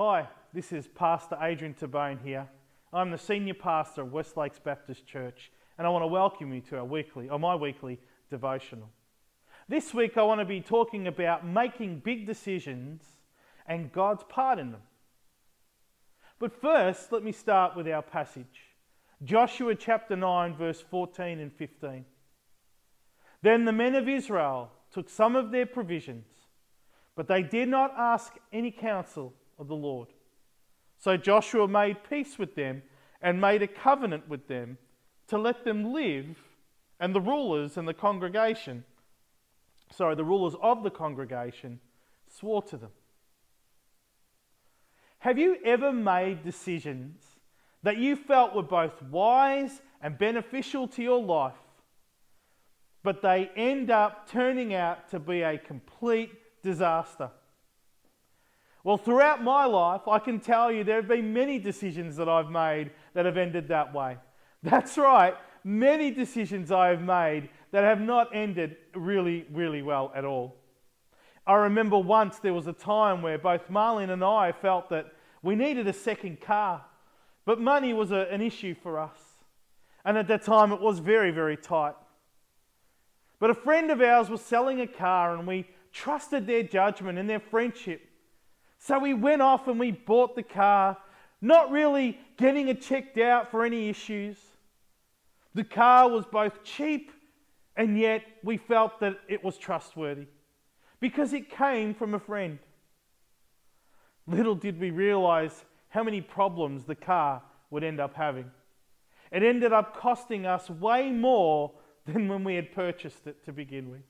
Hi, this is Pastor Adrian Tabone here. I'm the senior pastor of West Lakes Baptist Church, and I want to welcome you to my weekly devotional. This week I want to be talking about making big decisions and God's part in them. But first, let me start with our passage. Joshua chapter 9, verse 14 and 15. Then the men of Israel took some of their provisions, but they did not ask any counsel of the Lord. So Joshua made peace with them and made a covenant with them to let them live, and the rulers of the congregation swore to them. Have you ever made decisions that you felt were both wise and beneficial to your life, but they end up turning out to be a complete disaster? Well, throughout my life, I can tell you there have been many decisions that I've made that have ended that way. That's right, many decisions I have made that have not ended really, really well at all. I remember once there was a time where both Marlene and I felt that we needed a second car, but money was an issue for us. And at that time it was very, very tight. But a friend of ours was selling a car and we trusted their judgment and their friendship. So we went off and we bought the car, not really getting it checked out for any issues. The car was both cheap and yet we felt that it was trustworthy because it came from a friend. Little did we realise how many problems the car would end up having. It ended up costing us way more than when we had purchased it to begin with.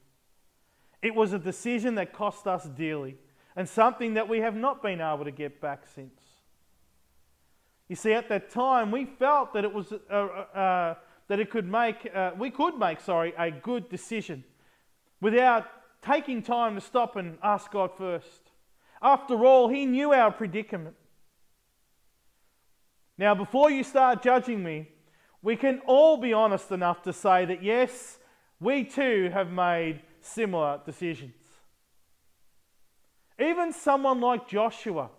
It was a decision that cost us dearly, and something that we have not been able to get back since. You see, at that time, we felt that we could make a good decision without taking time to stop and ask God first. After all, He knew our predicament. Now, before you start judging me, we can all be honest enough to say that yes, we too have made similar decisions. Even someone like Joshua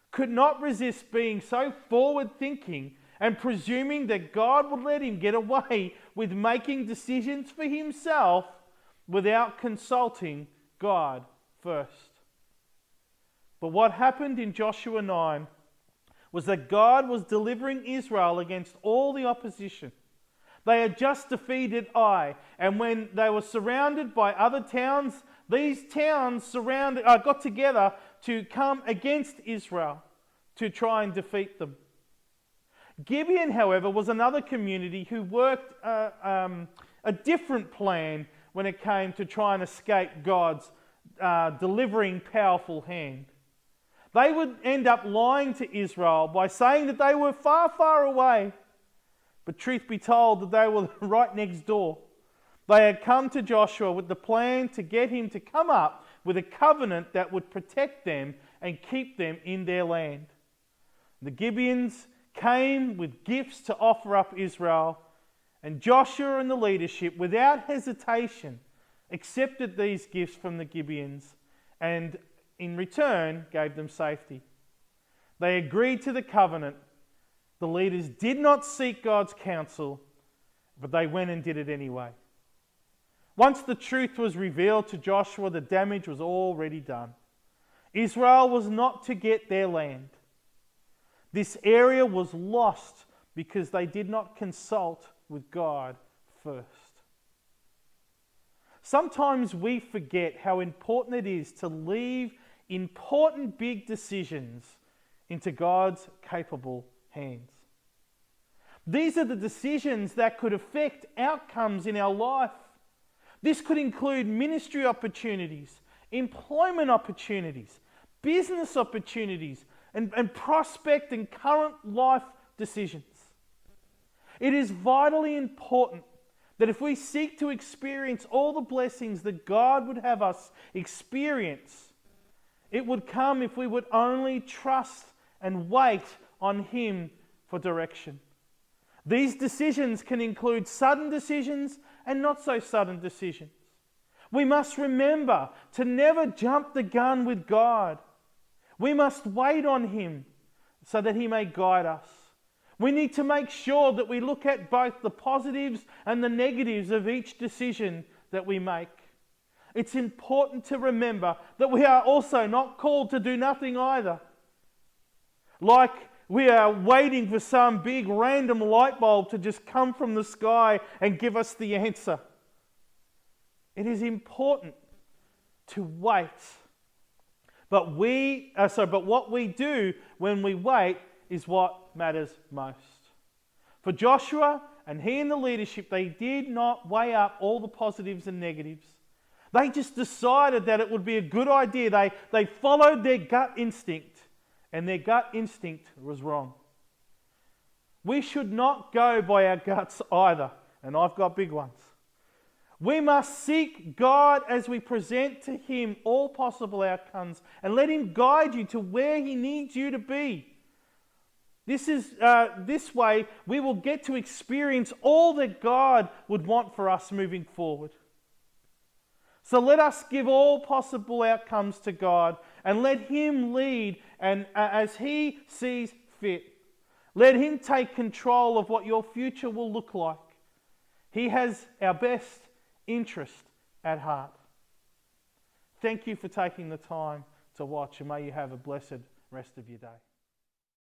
could not resist being so forward-thinking and presuming that God would let him get away with making decisions for himself without consulting God first. But what happened in Joshua 9 was that God was delivering Israel against all the opposition. They had just defeated Ai, and when they were surrounded by other towns, these towns got together to come against Israel to try and defeat them. Gibeon, however, was another community who worked a different plan when it came to try and escape God's delivering powerful hand. They would end up lying to Israel by saying that they were far, far away. But truth be told, that they were right next door. They had come to Joshua with the plan to get him to come up with a covenant that would protect them and keep them in their land. The Gibeons came with gifts to offer up Israel, and Joshua and the leadership, without hesitation, accepted these gifts from the Gibeons and in return gave them safety. They agreed to the covenant. The leaders did not seek God's counsel, but they went and did it anyway. Once the truth was revealed to Joshua, the damage was already done. Israel was not to get their land. This area was lost because they did not consult with God first. Sometimes we forget how important it is to leave important big decisions into God's capable hands. These are the decisions that could affect outcomes in our life. This could include ministry opportunities, employment opportunities, business opportunities, and prospect and current life decisions. It is vitally important that if we seek to experience all the blessings that God would have us experience, it would come if we would only trust and wait on Him for direction. These decisions can include sudden decisions and not so sudden decisions. We must remember to never jump the gun with God. We must wait on him so that he may guide us. We need to make sure that we look at both the positives and the negatives of each decision that we make. It's important to remember that we are also not called to do nothing either. Like we are waiting for some big random light bulb to just come from the sky and give us the answer. It is important to wait. But what we do when we wait is what matters most. For Joshua and he and the leadership, they did not weigh up all the positives and negatives. They just decided that it would be a good idea. They followed their gut instinct, and their gut instinct was wrong. We should not go by our guts either, and I've got big ones. We must seek God as we present to him all possible outcomes and let him guide you to where he needs you to be. This way we will get to experience all that God would want for us moving forward. So let us give all possible outcomes to God and let him lead and as he sees fit. Let him take control of what your future will look like. He has our best interest at heart. Thank you for taking the time to watch, and may you have a blessed rest of your day.